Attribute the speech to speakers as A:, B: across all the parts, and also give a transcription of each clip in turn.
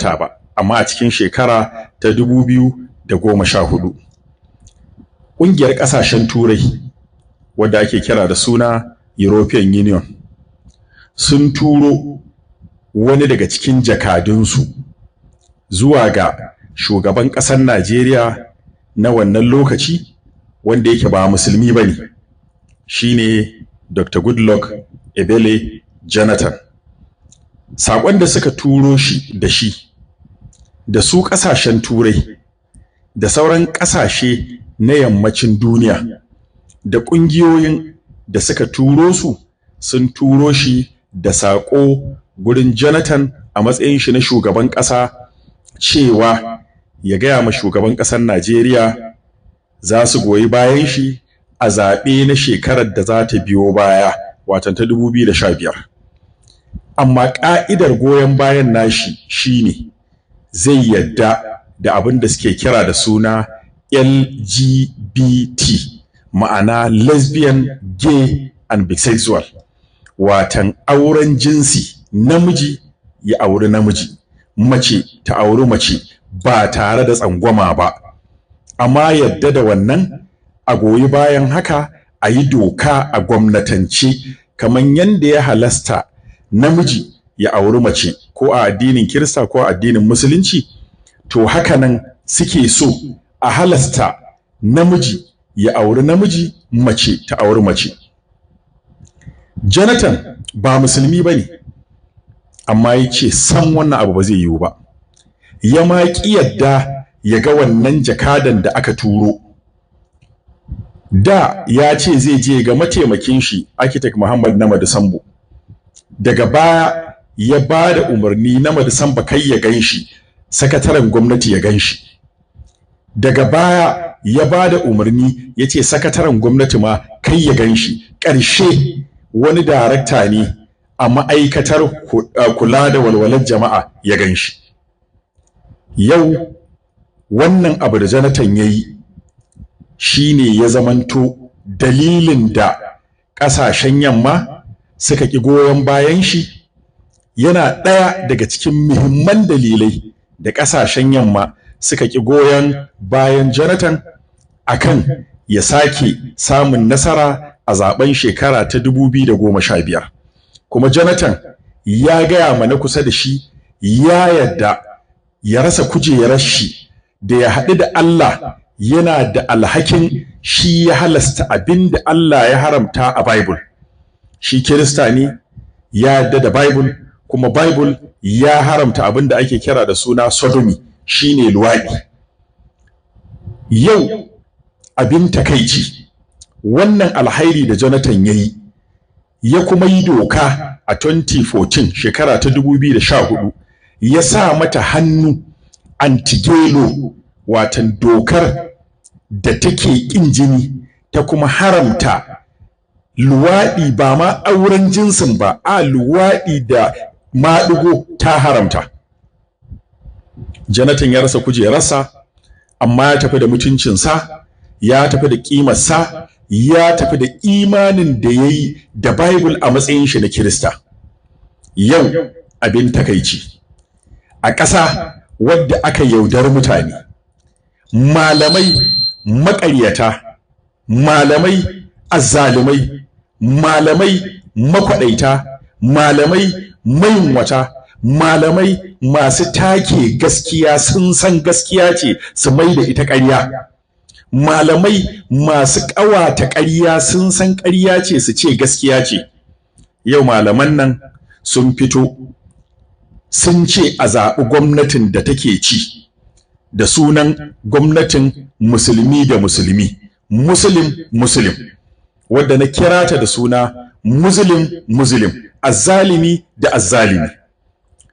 A: halatta ba, amma a cikin shekara ta 2014 ƙungiyar ƙasashen turai wadda ake kira da suna European Union sun turo wani daga cikin jakadunsu zuwa ga shugaban ƙasar Najeriya na wannan lokaci wanda yake ba musulmi ba ne, shine Dr. Goodluck Ebele Jonathan. Saƙon da suka turo shi da su ƙasashen turai da sauran ƙasashe na yammacin duniya da ƙungiyoyin da suka turo su sun turo shi da saƙo gurin Jonathan a matsayin shi na shugaban ƙasa cewa ya gaya ma shugaban ƙasar Najeriya za su goyi bayan shi a zaɓe na shekarar da za ta biyo baya, watan ta 2015. Amma ƙa'idar goyon bayan nashi shine zai yadda da abin da suke kira da suna LGBT, ma'ana lesbian, gay and bisexual, watan auren jinsi, namiji ya auri namiji, mace ta auri mace ba tare da tsangwama ba, amma yadda da wannan a goyi bayan haka a yi doka a gwamnatance kamar yadda ya halasta namiji ya auri mace ko a addinin Kirista ko a addinin Musulunci, to haka nan suke so a halasta namiji ya auri namiji, mace ta auri mace. Jonathan ba musulmi ba ne, amma ya ce san wannan abu ba zai yiwu ba, ya ma ƙi yadda ya ga wannan jakadan da aka turo. Da ya ce zai je ga mataimakin shi architect Muhammad Namadi Sambo, daga baya ya ba da umarni Namadi Sambo kai ya gan shi, sakataren gwamnati ya gan shi. Daga baya ya ba da umarni ya ce sakataren gwamnati ma kai ya gan shi. Ƙarshe wani darakta ne a ma'aikatar kula da walwalar jama'a ya gan shi. Yau wannan abu da Jonathan ya yi shi ne ya zamanto dalilin da ƙasashen yamma suka ƙi goyon bayan shi. Yana ɗaya daga cikin muhimman dalilai da ƙasashen yamma suka ƙi goyon bayan Jonathan akan ya sake samun nasara a zaben shekara ta 2015. Kuma Jonathan ya gaya mana kusa da shi ya yadda ya rasa kujerar shi da ya haɗu da Allah yana da alhakin shi ya halasta abin da Allah ya haramta a Bible. Shi Kirista ne, ya yadda da Bible, kuma Bible ya haramta abin da ake kira da suna sodomy, shine luwaɗi. Yau abin takaici, wannan alhairi da Jonathan ya yi, ya kuma yi doka a 2014, shekara ta 2014, ya sa mata hannu anti-gay, watan dokar da take ƙin jini ta kuma haramta luwaɗi, ba ma auren jinsin ba, a luwaɗi da maɗigo ta haramta. Jonathan ya rasa kujerarsa, amma ya tafi da mutuncinsa, ya tafi da ƙimarsa, ya tafi da imanin da ya yi da Bible a matsayin shi na Kirista. Yau abin takaici, a ƙasa wadda aka yaudar mutane, malamai maƙaryata, malamai azzalumai, malamai makwaɗaita, malamai mayunwata, malamai masu take gaskiya, sun san gaskiya ce su mai da ita ƙarya, malamai masu ƙawata ƙarya, sun san ƙarya ce su ce gaskiya ce. Yau malaman nan sun fito sun ce a zaɓi gwamnatin da take ci da sunan gwamnatin musulmi da musulmi, muslim, wadda na kira ta da suna muslim, azzalimi da azzalimi.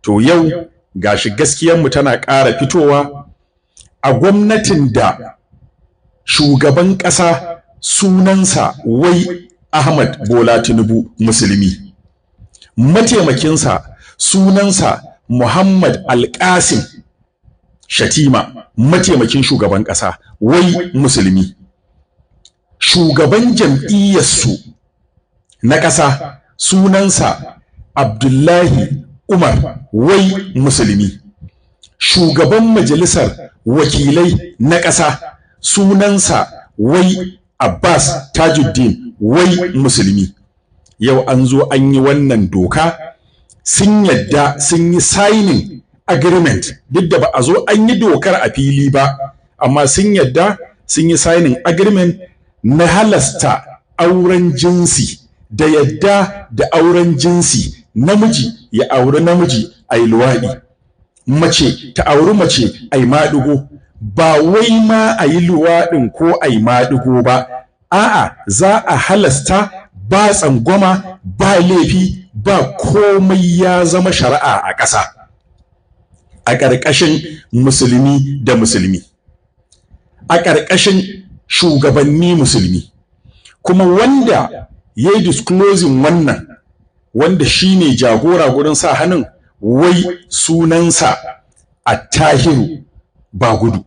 A: To yau gashi gaskiyarmu tana ƙara fitowa a gwamnatin da shugaban ƙasa sunansa wai Ahmad Bola Tinubu musulmi, mataimakinsa sunansa Muhammad Alƙasim Shatima, mataimakin shugaban ƙasa wai musulmi, shugaban jam'iyyarsu na ƙasa sunansa Abdullahi Umar wai musulmi, shugaban majalisar wakilai na ƙasa sunansa wai Abbas Tajuddin, wai musulmi. Yau an zo an yi wannan doka, sun yadda sun yi signing agreement, duk da ba a zo an yi dokar a fili ba, amma sun yadda sun yi signing agreement na halasta auren jinsi, da yadda da auren jinsi, namiji ya auri namiji a yi luwaɗi, mace ta auri mace a yi maɗigo. Ba wai ma a yi luwaɗin ko a yi maɗigo ba, a'a za a halasta, ba tsangwama, ba laifi, ba komai, ya zama shari'a a ƙasa a ƙarƙashin musulmi da musulmi, a ƙarƙashin shugabanni musulmi. Kuma wanda ya yi disclosing wannan, wanda shi ne jagora gurin sa hannun, wai sunansa Attahiru Bagudu,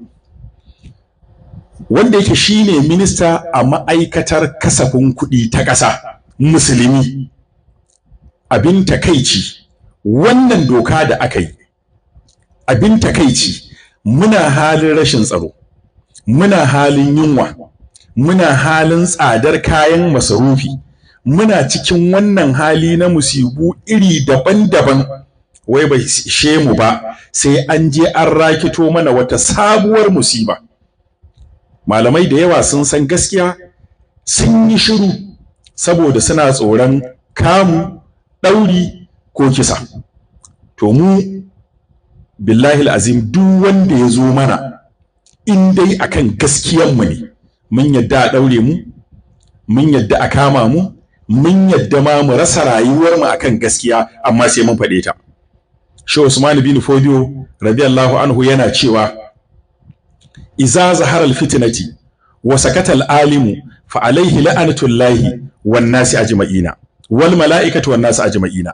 A: wanda yake shi ne minista a ma'aikatar kasafin kuɗi ta ƙasa, musulmi. Abin takaici wannan doka da aka yi, abin takaici, muna halin rashin tsaro, muna halin yunwa, muna halin tsadar kayan masarufi, muna cikin wannan hali na musibu iri daban-daban, wai bai ishe mu ba sai an je an rakito mana wata sabuwar musiba. Malamai da yawa sun san gaskiya, sun yi shiru saboda suna tsoron kamu, ɗauri ko kisa. To mu billahi azim, duk wanda ya zo mana in dai akan gaskiyanmu ne, mun yadda a ɗaure mu, mun yadda a kama mu, mun yadda ma mu rasa rayuwarmu akan gaskiya, amma sai mun faɗe ta. Shehu Usman bin Fodio radiyallahu anhu yana cewa iza zahara alfitnati wa sakata alalimu fa alaihi la'anatullahi wan nasi ajma'ina wal mala'ikatu wan nasi ajma'ina.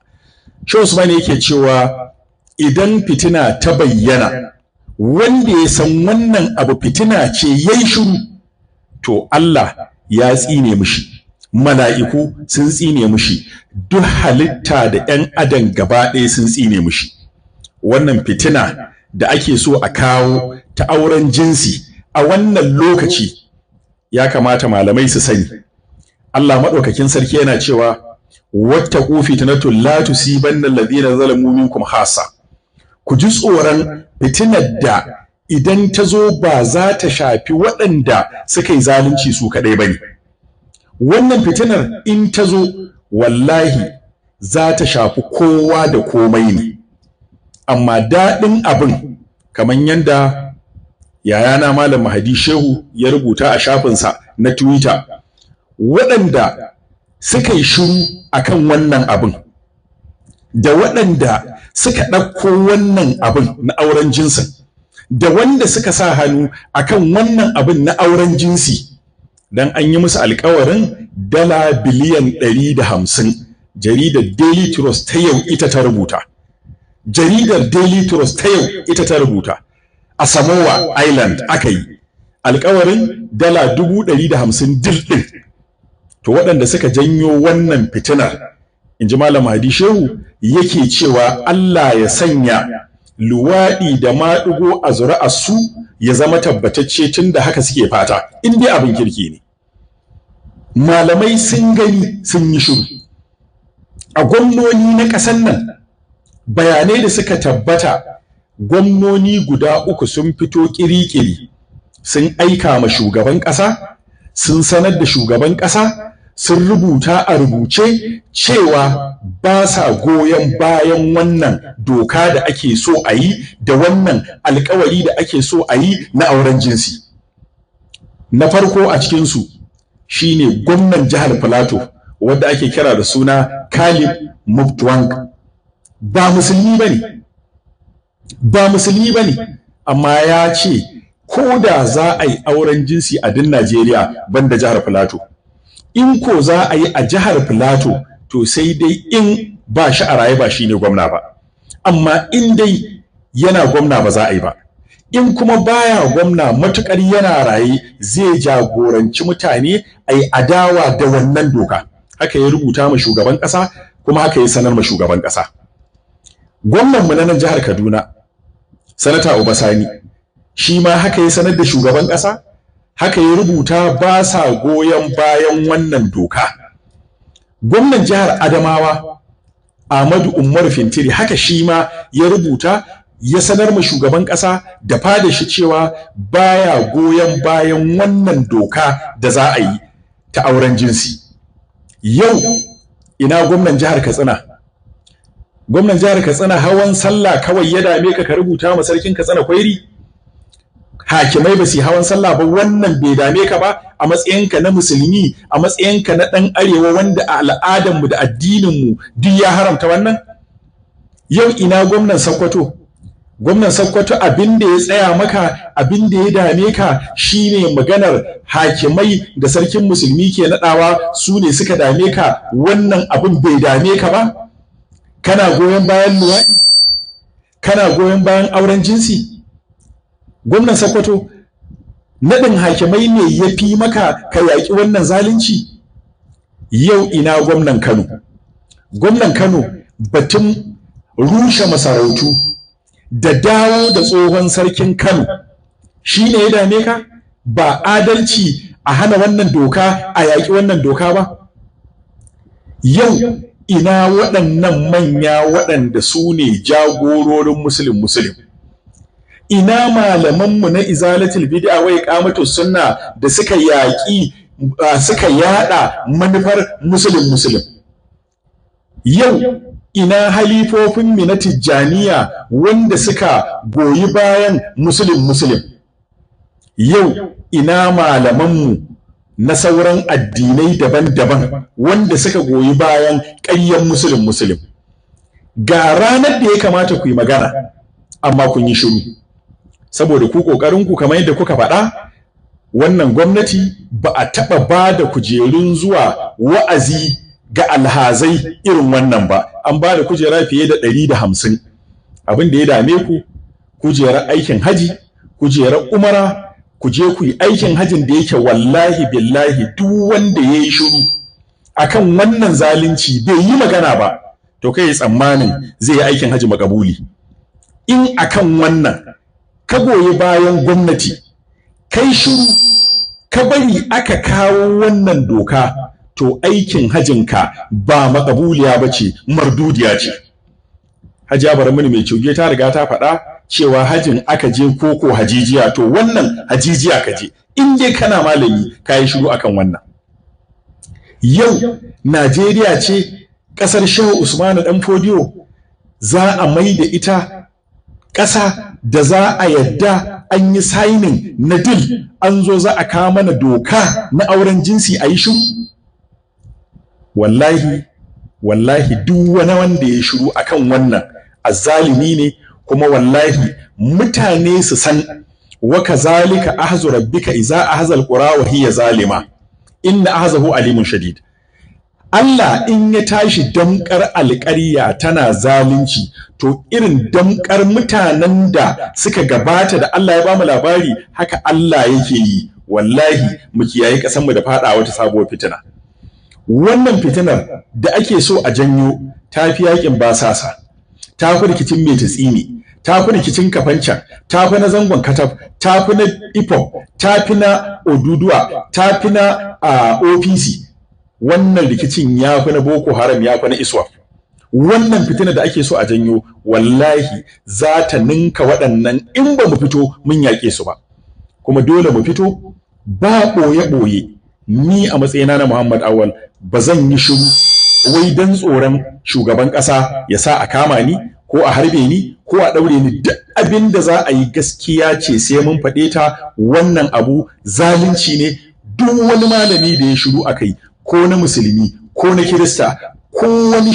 A: Shehu Usman yake cewa idan fitina ta bayyana, wanda ya san wannan abu fitina ce yayi shiru, to Allah ya tsine mishi, mala'iku sun tsine mishi, duk halitta da 'yan adam gaba ɗaya sun tsine mishi. Wannan fitina da ake so a kawo ta auren jinsi a wannan lokaci, ya kamata malamai su sani. Allah maɗaukakin sarki yana cewa wattaqu fitnatul la tusibanna alladhina zalamu minkum khassa. Ku ji tsoron fitinar da idan ta zo ba za ta shafi waɗanda suka yi zalunci su kaɗai ba ne. Wannan fitinar in ta zo wallahi za ta shafi kowa da komai ne. Amma daɗin abin, kamar yadda yayana Malam Mahadi Shehu ya rubuta a shafinsa na Twitter, waɗanda suka yi shiru akan wannan abin, da waɗanda suka ɗauko wannan abin na auren jinsin, da wanda suka sa hannu akan wannan abin na auren jinsi, dan an yi musu alkawarin dala biliyan 150. Jaridar Daily Trust ta yau ita ta rubuta. Jaridar Daily Trust ta yau ita ta rubuta. A Samoa Island aka yi alkawarin dala 150 dil ɗin. To waɗanda suka janyo wannan fitinar, in ji Malam Hadi Shehu yake cewa Allah ya sanya luwaɗi da maɗigo a zuri'a su ya zama tabbatacce, tun da haka suke fata, in dai abin kirki ne. Malamai sun gani sun yi shiru. A gwamnoni na ƙasar nan, bayanai da suka tabbata, gwamnoni guda 3 sun fito ƙiri-ƙiri sun aika ma shugaban ƙasa, sun sanar da shugaban ƙasa, sun rubuta a rubuce cewa ba sa goyon bayan wannan doka da ake so a yi, da wannan alkawari da ake so a yi na auren jinsi. Na farko a cikinsu shine gwamnan jihar Plateau, wanda ake kira da suna Caleb Mutfwang. Ba musulmi bane, amma ya ce ko da za a yi auren jinsi a din Najeriya banda jihar Plateau. In ko za a yi a jihar Plateau, to sai dai in ba shi a raye ba shi ne gwamna ba. Amma in dai yana gwamna ba za a yi ba. In kuma baya gwamna matukar yana raye, zai jagoranci mutane a yi adawa da wannan doka. Haka ya rubuta ma shugaban ƙasa, kuma haka ya sanar ma shugaban ƙasa. Gwamnan mu na nan jihar Kaduna, sanata Obasani shi ma haka ya sanar da shugaban ƙasa, haka ya rubuta ba sa goyon bayan wannan doka. Gwamnan jihar Adamawa Ahmadu Umar Fintiri haka shi ma ya rubuta ya sanar ma shugaban ƙasa da fada shi cewa baya goyon bayan wannan doka da za a yi ta auren jinsi. Yau ina gwamnan jihar Katsina? Gwamnan jihar Katsina hawan sallah kawai ya dame ka rubuta ma sarkin Katsina kwairi? Hakimai ba su hawan sallah ba, wannan bai dame ka ba a matsayinka na musulmi, a matsayinka na ɗan arewa wanda a al'adarmu da addininmu duk ya haramta wannan? Yau ina gwamnan Sokoto? Gwamnan Sokoto abin da ya tsaya maka, abin da ya dame ka shine maganar hakimai da sarkin musulmi ke naɗawa su ne suka dame ka, wannan abin bai dame ka ba? Kana goyon bayan luwaɗi? Kana goyon bayan auren jinsi? Gwamnan Sokoto, naɗin hakimai ne ya fi maka ka yaƙi wannan zalunci? Yau ina gwamnan Kano? Gwamnan Kano batun rushe masarautu da dawo da tsohon sarkin Kano shi ne ya dame ka? Ba adalci a hana wannan doka, a yaƙi wannan doka ba? Yau ina waɗannan manya waɗanda su ne jagororin musulun? Ina malamanmu na izalatul bid'a wa iqamatus sunna da suka yaƙi suka yada manufar musulun? Yau ina halifofin mu na Tijjaniya wanda suka goyi bayan musulun? Yau ina malamanmu na sauran addinai daban-daban wanda suka goyi bayan ƙaryan musulun? Ga ranar da ya kamata ku yi magana amma kun yi shiru saboda ku ƙoƙarinku kamar yadda kuka faɗa, wannan gwamnati ba a taɓa ba da kujerun zuwa wa'azi ga alhazai irin wannan ba. An ba da kujera fiye da 150. Abin da ya dame ku kujerar aikin haji, kujerar umara, ku je ku yi aikin hajin da yake wallahi billahi duk wanda ya yi shiru akan wannan zalunci bai yi magana ba to kai tsammanin zai yi aikin haji makabuli. In akan wannan ka goyi bayan gwamnati kai shiru ka bari aka kawo wannan doka, to aikin hajinka ba makabuliya ba ce, mardudiya ce. Hajiya Barmani mai cuge ta riga ta faɗa cewa hajin aka je koko hajijiya, to wannan hajijiya ka je in dai kana malami ka yi shiru akan wannan. Yau Najeriya ce ƙasar Shehu Usmanu ɗan Fodiyo za a mai da ita ƙasa da za a yadda an yi signing na dil, an zo za a kawo mana doka na auren jinsi a yi shiru? Wallahi duk wani wanda ya shiru akan wannan azzalimi ne, kuma wallahi mutane su san wa kazalika ahzu rabbika iza ahzal qura wa hiya zalima inna ahzahu alimun shadid. Allah in ya tashi damkar alƙarya tana zalunci, to irin damkar mutanen da suka gabata da Allah ya ba mu labari haka Allah yake yi. Wallahi mu kiyaye ƙasar mu da faɗa wata sabuwar fitina. Wannan fitinar da ake so a janyo ta fi yakin basasa, ta fi rikicin mai tsini, ta fi rikicin kafancan, ta fi na zangon katab, ta fi na ipop, ta fi na oduduwa, ta fi na OPC. Wannan rikicin ya fi na Boko Haram, ya fi na ISWAP. Wannan fitina da ake so a janyo wallahi za ta ninka waɗannan in ba mu fito mun yaƙe su ba. Kuma dole mu fito ba ɓoye-ɓoye. Ni a matsayina na Muhammad Awal ba zan yi shiru wai don tsoron shugaban ƙasa ya sa a kama ni ko a harbe ni ko a ɗaure ni. Duk abin da za a yi gaskiya ce sai mun faɗe ta. Wannan abu zalunci ne. Duk wani malami da ya shiru a kai, ko na musulmi ko na kirista ko wani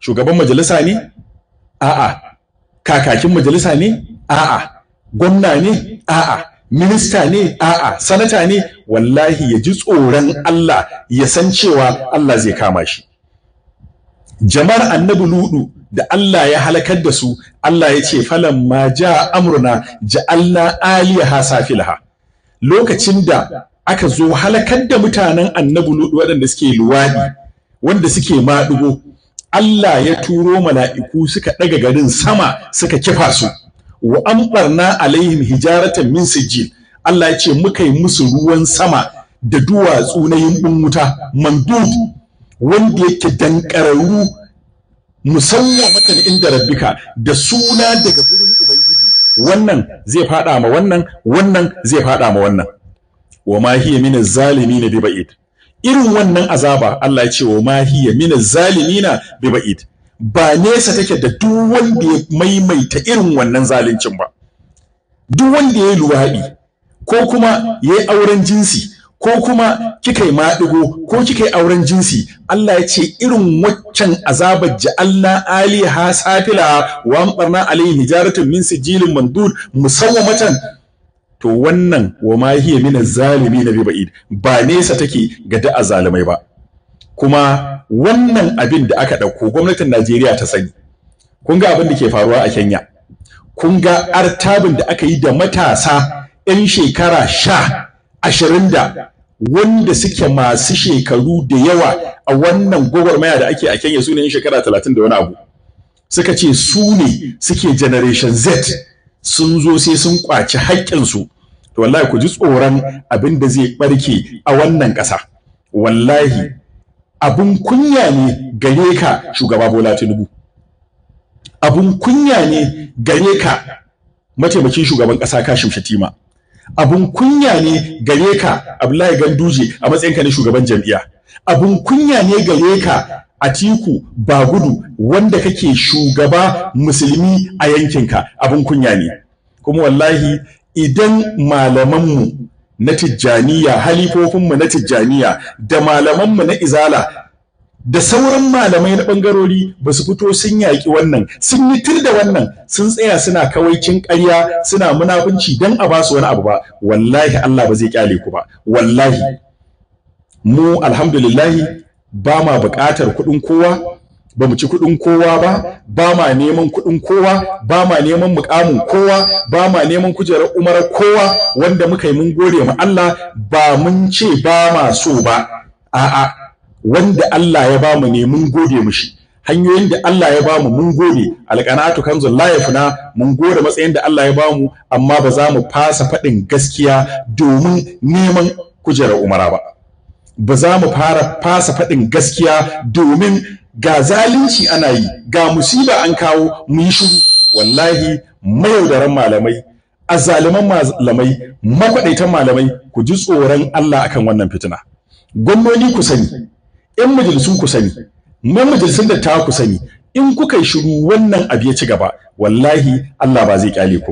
A: shugaban majalisa ne? A'a. Kakakin majalisa ne? A'a. Gwamna ne? A'a. Minista ne? A'a. Sanata ne? Wallahi ya ji tsoron Allah, ya san cewa Allah zai kama shi. Jama'ar Annabi Ludu da Allah ya halakar da su, Allah ya ce falamma ja amruna ja'alna aliyaha safilaha. Lokacin da aka zo halakar da mutanen Annabi Ludu waɗanda suke luwadi, wanda suke maɗugo, Allah ya turo mala'iku suka ɗaga garin sama suka kifa su, wa amɓarna alaihim hijaratan min sijil. Allah ya ce muka yi musu ruwan sama da duwatsu na yimbin wuta mandud wanda yake dankararru musawwamatan inda rabbika, da suna daga gurin ubangiji. Wannan zai fada ma wannan, wannan zai fada ma wannan. Wa ma hiya min az-zalimin bi ba'id. Irin wannan azaba Allah ya ce wa ma hiya min az-zalimin bi ba'id, ba nesa take da duk wanda ya maimaita irin wannan zaluncin ba. Duk wanda ya yi luwaɗi ko kuma ya yi auren jinsi ko kuma kika yi maɗigo ko kika yi auren jinsi, Allah ya ce irin waccan azabar ja'alna aliha safila wa amtarna alayhi hijaratun min sijilin mandud musawwamatan. To wannan wa ma hiya min az-zalimin bi ba'id, ba nesa take ga da azalimai ba. Kuma wannan abin da aka ɗauko gwamnatin Najeriya ta sani. Kun ga abin da ke faruwa a Kenya, kun ga artabin da aka yi da matasa 'yan shekara 20 da wanda suke masu shekaru da yawa a wannan gwagwarmaya da ake a Kenya, su ne 'yan shekara 30 da wani abu. Suka ce su ne suke generation Z, sun zo sai sun kwaci haƙƙinsu. To wallahi ku ji tsoron abin da zai ɓarke a wannan ƙasa. Wallahi abun kunya ne gare ka shugaba Bola Tinubu, abun kunya ne gare ka mataimakin shugaban ƙasa Kashim Shettima, abun kunya ne gare ka Abdullahi Ganduje a matsayinka na shugaban jam'iyya, abun kunya ne gare ka Atiku Bagudu wanda kake shugaba musulmi a yankinka, abun kunya ne. Kuma wallahi idan malamanmu na Tijjaniya, halifofinmu na Tijjaniya da malamanmu na Izala da sauran malamai na ɓangarori ba su fito sun yaƙi wannan, sun yi tir da wannan, sun tsaya suna kawaicin ƙarya, suna munafunci don a ba su wani abu ba, wallahi Allah ba zai ƙyale ku ba. Wallahi mu alhamdulillahi ba ma buƙatar kuɗin kowa, ba mu ci kuɗin kowa ba, ba ma neman kuɗin kowa, ba ma neman muƙamin kowa, ba ma neman kujerar umarar kowa. Wanda muka yi mun gode ma Allah, ba mun ce ba ma so ba, a'a, wanda Allah ya bamu ne mun gode mushi. Hanyoyin da Allah ya bamu mun gode, alqanatu kanzul la yafna, mun gode matsayin da Allah ya bamu, amma ba za mu fasa faɗin gaskiya domin neman kujerar umara ba. Ba za mu fasa faɗin gaskiya domin ga zalunci ana yi, ga musiba an kawo mu yi shiru. Wallahi mayaudaran malamai, azzaliman malamai, makwadaitan malamai, ku ji tsoron Allah akan wannan fitina. Gwamnoni ku sani, 'yan majalisun ku sani, majalisun da ta ku sani, in kuka yi shiru wannan abu ya ci gaba, wallahi Allah ba zai kyale ku.